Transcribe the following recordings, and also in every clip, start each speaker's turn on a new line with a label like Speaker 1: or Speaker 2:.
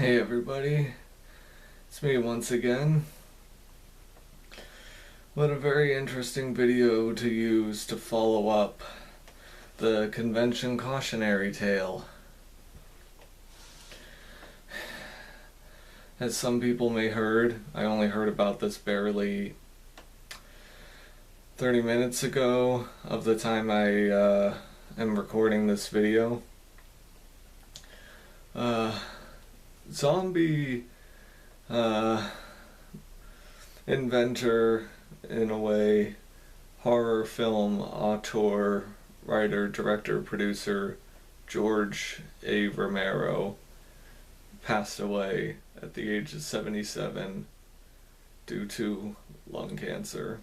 Speaker 1: Hey everybody, it's me once again. What a very interesting video to use to follow up the convention cautionary tale. As some people may heard, I only heard about this barely 30 minutes ago of the time I am recording this video. Zombie inventor, in a way, horror film auteur, writer, director, producer George A. Romero passed away at the age of 77 due to lung cancer.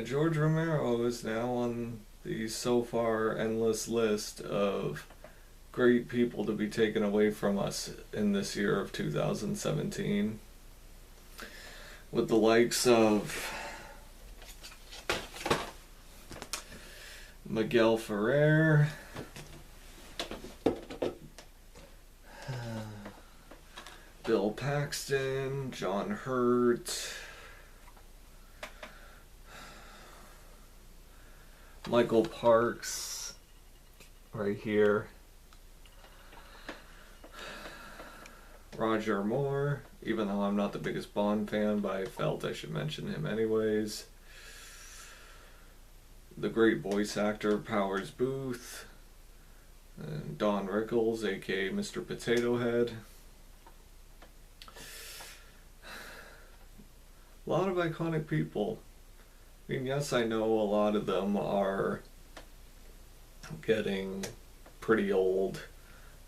Speaker 1: George Romero is now on the so far endless list of great people to be taken away from us in this year of 2017. With the likes of Miguel Ferrer, Bill Paxton, John Hurt, Michael Parks, right here, Roger Moore, even though I'm not the biggest Bond fan, but I felt I should mention him anyways. The great voice actor Powers Booth, and Don Rickles, aka Mr. Potato Head. A lot of iconic people. I mean, yes, I know a lot of them are getting pretty old,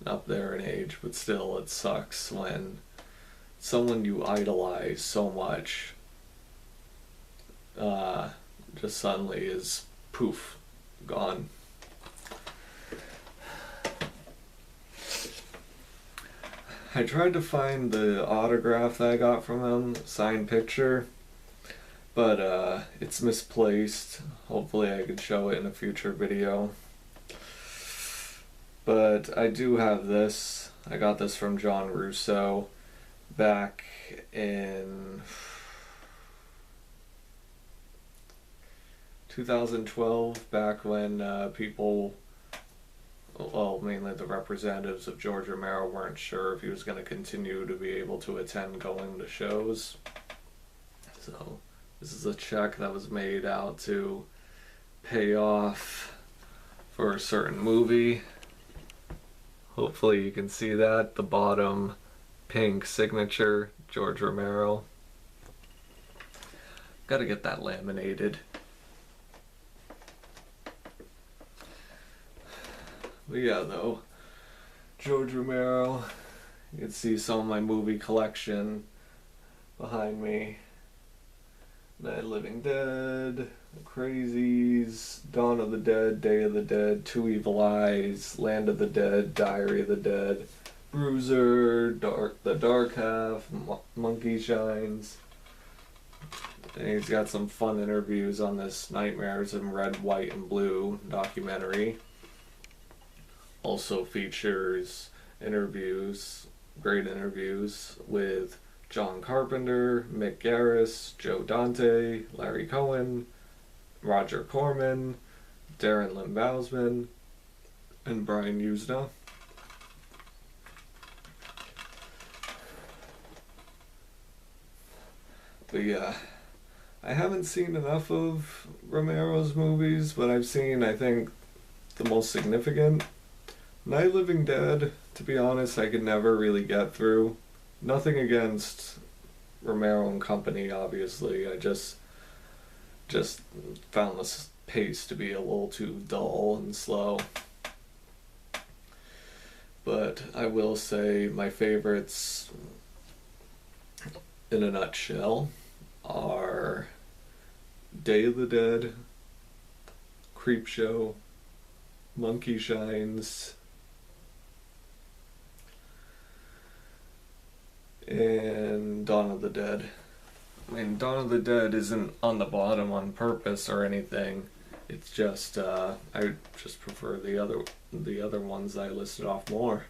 Speaker 1: up there in age, but still it sucks when someone you idolize so much just suddenly is poof, gone. I tried to find the autograph that I got from him, signed picture, but it's misplaced. Hopefully I can show it in a future video. But I do have this. I got this from John Russo back in 2012, back when people, well, mainly the representatives of George Romero, weren't sure if he was going to continue to be able to attend going to shows. So this is a check that was made out to pay off for a certain movie. Hopefully you can see that, the bottom pink signature, George Romero. Gotta get that laminated. But yeah, though, George Romero, you can see some of my movie collection behind me. Night of the Living Dead, The Crazies, Dawn of the Dead, Day of the Dead, Two Evil Eyes, Land of the Dead, Diary of the Dead, Bruiser, The Dark Half, Monkey Shines. And he's got some fun interviews on this Nightmares in Red, White, and Blue documentary. Also features interviews, great interviews with John Carpenter, Mick Garris, Joe Dante, Larry Cohen, Roger Corman, Darren Lynn Bousman, and Brian Usna. But yeah, I haven't seen enough of Romero's movies, but I've seen, I think, the most significant. Night of the Living Dead, to be honest, I could never really get through. Nothing against Romero and company, obviously. I just found this pace to be a little too dull and slow. But I will say my favorites, in a nutshell, are Day of the Dead, Creepshow, Monkey Shines, and Dawn of the Dead. I mean, Dawn of the Dead isn't on the bottom on purpose or anything. It's just, I just prefer the the other ones I listed off more.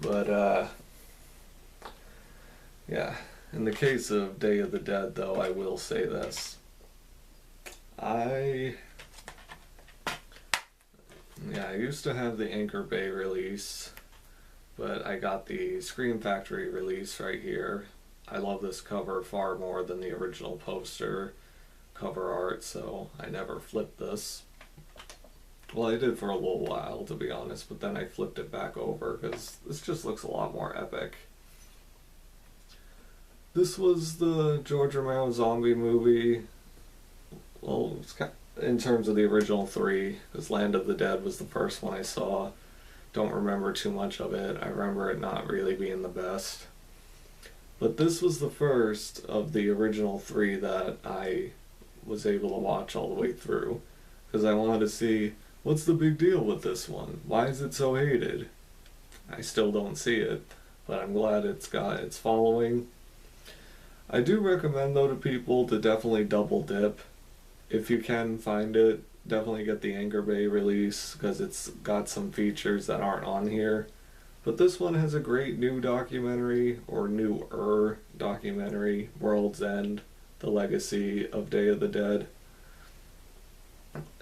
Speaker 1: But yeah, in the case of Day of the Dead, though, I will say this. I used to have the Anchor Bay release, but I got the Scream Factory release right here. I love this cover far more than the original poster cover art, so I never flipped this. Well, I did for a little while, to be honest, but then I flipped it back over because this just looks a lot more epic. This was the George Romero zombie movie. Well, it's kind of, in terms of the original three, because Land of the Dead was the first one I saw. Don't remember too much of it. I remember it not really being the best. But this was the first of the original three that I was able to watch all the way through, because I wanted to see what's the big deal with this one. Why is it so hated? I still don't see it, but I'm glad it's got its following. I do recommend, though, to people to definitely double dip. If you can find it, definitely get the Anchor Bay release, because it's got some features that aren't on here. But this one has a great new documentary, or newer documentary, World's End, The Legacy of Day of the Dead.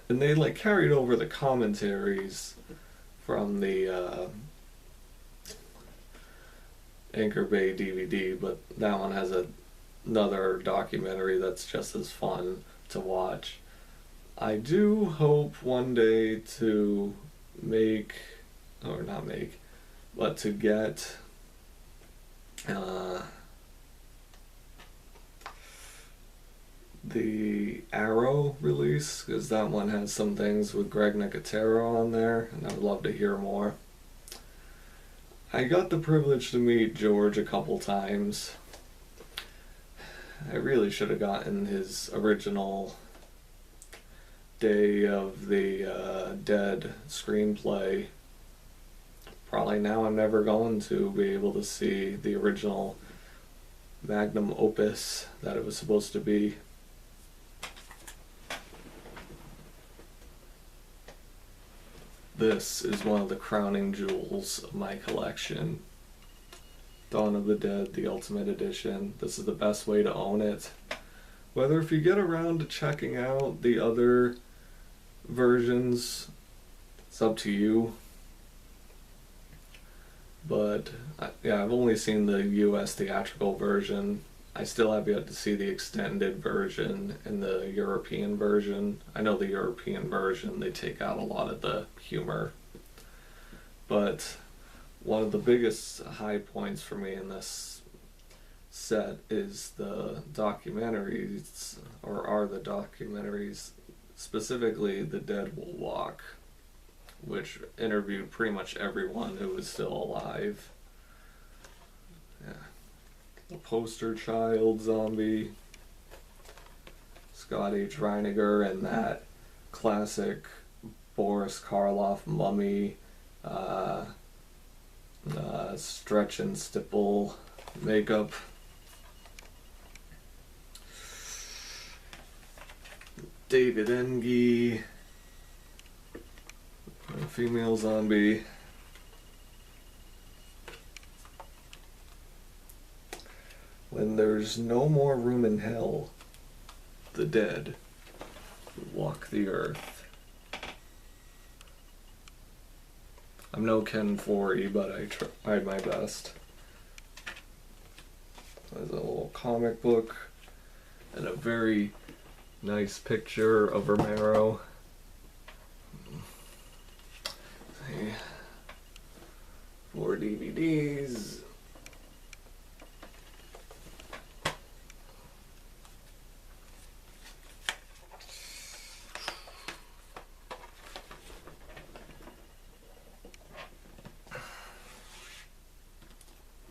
Speaker 1: And they carried over the commentaries from the Anchor Bay DVD, but that one has another documentary that's just as fun to watch. I do hope one day to to get the Arrow release, because that one has some things with Greg Nicotero on there, and I would love to hear more. I got the privilege to meet George a couple times. I really should have gotten his original Day of the Dead screenplay. Probably now I'm never going to be able to see the original magnum opus that it was supposed to be. This is one of the crowning jewels of my collection. Dawn of the Dead, the Ultimate Edition. This is the best way to own it. Whether if you get around to checking out the other versions, it's up to you. But yeah, I've only seen the US theatrical version. I still have yet to see the extended version and the European version. I know the European version, they take out a lot of the humor. But one of the biggest high points for me in this set is the documentaries, or are the documentaries, specifically The Dead Will Walk, which interviewed pretty much everyone who was still alive. Yeah. The poster child zombie, Scott H. Reiniger, and that classic Boris Karloff mummy, stretch and stipple makeup. David Engie, a female zombie. When there's no more room in hell, the dead walk the earth. I'm no Ken Foree, but I tried my best. There's a little comic book and a very nice picture of Romero. See, 4 DVDs.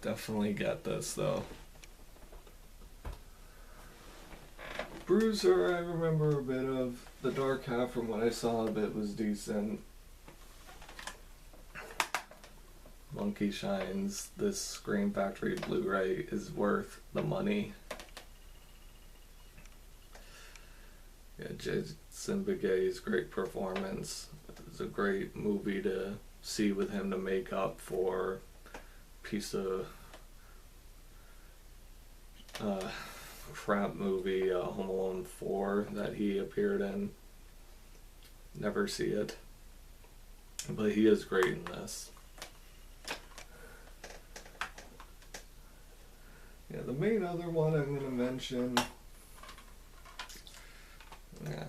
Speaker 1: Definitely get this though. Bruiser, I remember a bit of. The Dark Half, from what I saw of it, was decent. Monkey Shines, this Scream Factory Blu-ray is worth the money. Yeah, Jason Begay's great performance. was a great movie to see with him to make up for a piece of crap movie, Home Alone 4, that he appeared in. Never see it. But he is great in this. Yeah, the main other one I'm going to mention... Yeah.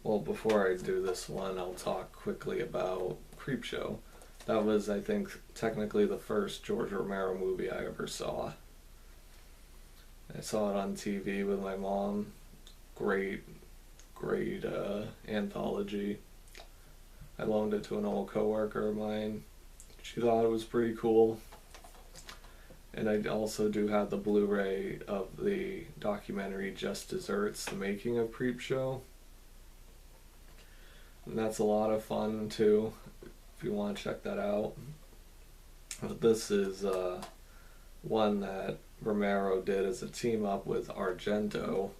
Speaker 1: Well, before I do this one, I'll talk quickly about Creepshow. That was, I think, technically the first George Romero movie I ever saw. I saw it on TV with my mom. Great anthology. I loaned it to an old coworker of mine. She thought it was pretty cool. And I also do have the Blu-ray of the documentary Just Desserts, the making of Creepshow. And that's a lot of fun too, if you want to check that out. But this is one that Romero did as a team up with Argento.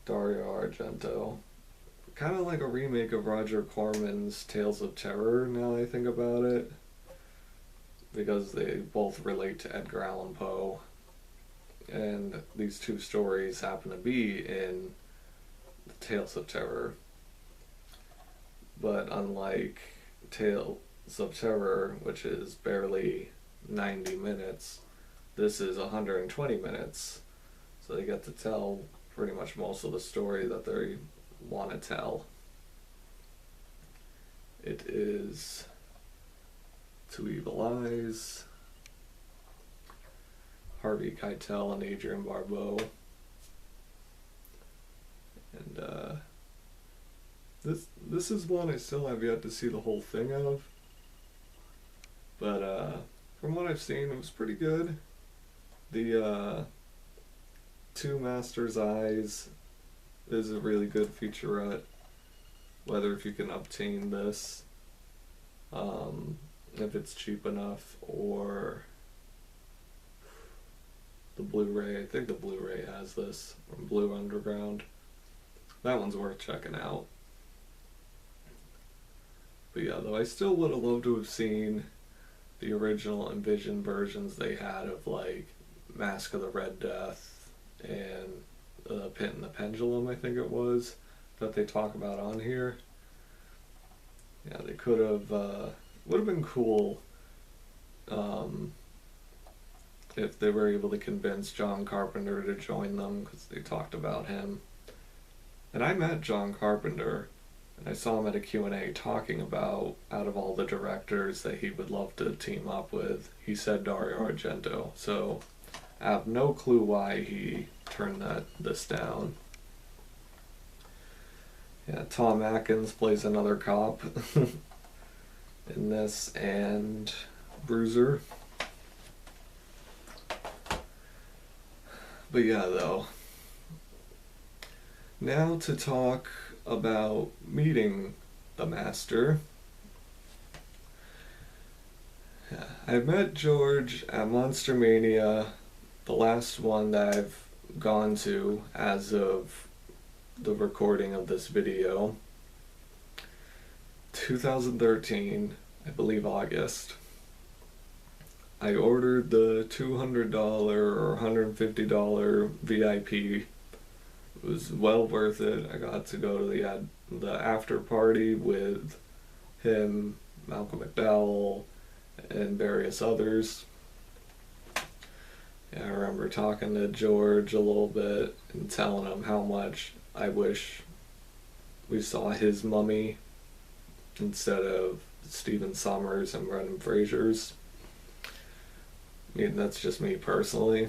Speaker 1: Dario Argento. Kind of like a remake of Roger Corman's Tales of Terror, now that I think about it. Because they both relate to Edgar Allan Poe. And these two stories happen to be in the Tales of Terror. But unlike Tales of Terror, which is barely 90 minutes, this is 120 minutes. So they get to tell pretty much most of the story that they want to tell. It is Two Evil Eyes, Harvey Keitel and Adrienne Barbeau. And this is one I still have yet to see the whole thing of. But from what I've seen, it was pretty good. The Two Masters' Eyes is a really good featurette. Whether if you can obtain this, if it's cheap enough, or the Blu-ray. I think the Blu-ray has this from Blue Underground. That one's worth checking out. But yeah, though I still would have loved to have seen the original Envision versions they had of like Mask of the Red Death and Pit and the Pendulum, I think it was, that they talk about on here. Yeah, they could have, would have been cool if they were able to convince John Carpenter to join them, because they talked about him. And I met John Carpenter, and I saw him at a Q&A talking about, out of all the directors that he would love to team up with, he said Dario Argento. So I have no clue why he turned this down. Yeah, Tom Atkins plays another cop in this, and Bruiser. But yeah, though. Now to talk about meeting the master. Yeah, I met George at Monster Mania, the last one that I've gone to as of the recording of this video. 2013, I believe August. I ordered the $200 or $150 VIP. It was well worth it. I got to go to the after party with him, Malcolm McDowell, and various others. Yeah, I remember talking to George a little bit and telling him how much I wish we saw his mummy instead of Stephen Sommers and Brendan Fraser's. I mean, that's just me personally.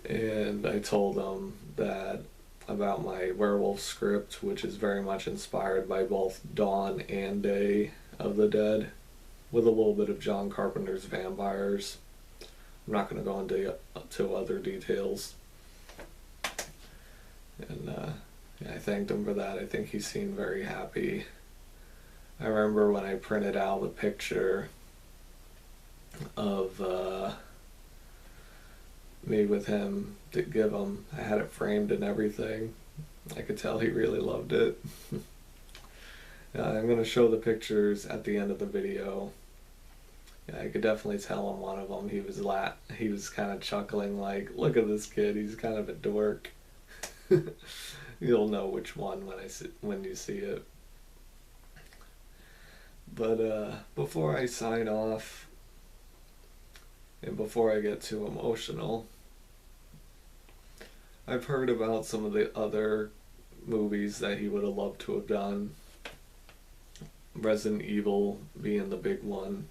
Speaker 1: And I told him that about my werewolf script, which is very much inspired by both Dawn and Day of the Dead, with a little bit of John Carpenter's vampires. I'm not going to go into other details. And yeah, I thanked him for that. I think he seemed very happy. I remember when I printed out the picture of me with him to give him, I had it framed and everything. I could tell he really loved it. I'm gonna show the pictures at the end of the video. Yeah, I could definitely tell on one of them he was kind of chuckling like, "Look at this kid, he's kind of a dork." You'll know which one when you see it. But before I sign off and before I get too emotional, I've heard about some of the other movies that he would have loved to have done. Resident Evil being the big one.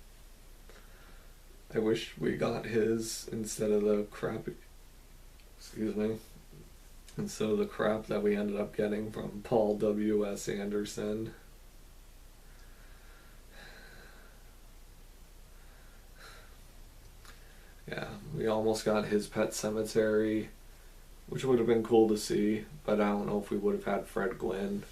Speaker 1: I wish we got his instead of the crap. Excuse me. Instead of the crap that we ended up getting from Paul W.S. Anderson. Yeah, we almost got his Pet Cemetery, which would have been cool to see, but I don't know if we would have had Fred Gwynn.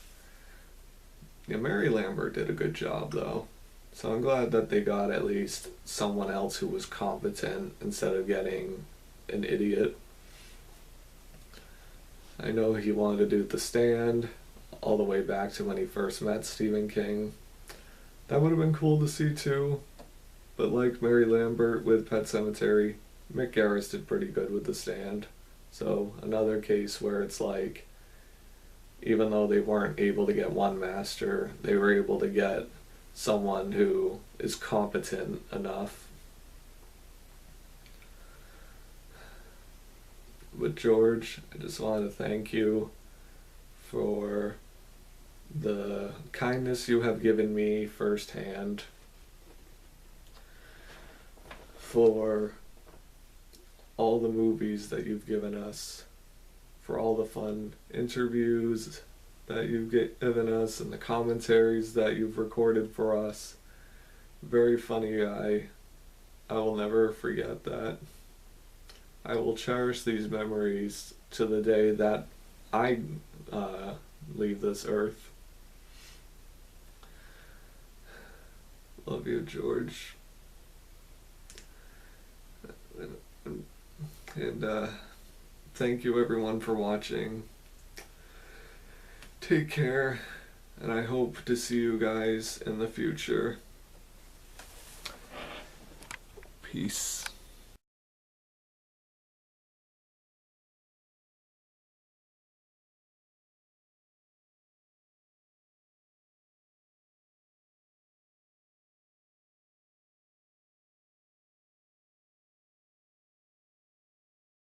Speaker 1: Yeah, Mary Lambert did a good job though. So I'm glad that they got at least someone else who was competent instead of getting an idiot. I know he wanted to do The Stand all the way back to when he first met Stephen King. That would have been cool to see too. But like Mary Lambert with Pet Sematary, Mick Garris did pretty good with The Stand. So another case where it's like, even though they weren't able to get one master, they were able to get someone who is competent enough. But George, I just want to thank you for the kindness you have given me firsthand, for all the movies that you've given us, for all the fun interviews that you've given us and the commentaries that you've recorded for us. Very funny guy. I will never forget that. I will cherish these memories to the day that I leave this earth. Love you, George. And thank you everyone for watching. Take care, and I hope to see you guys in the future. Peace.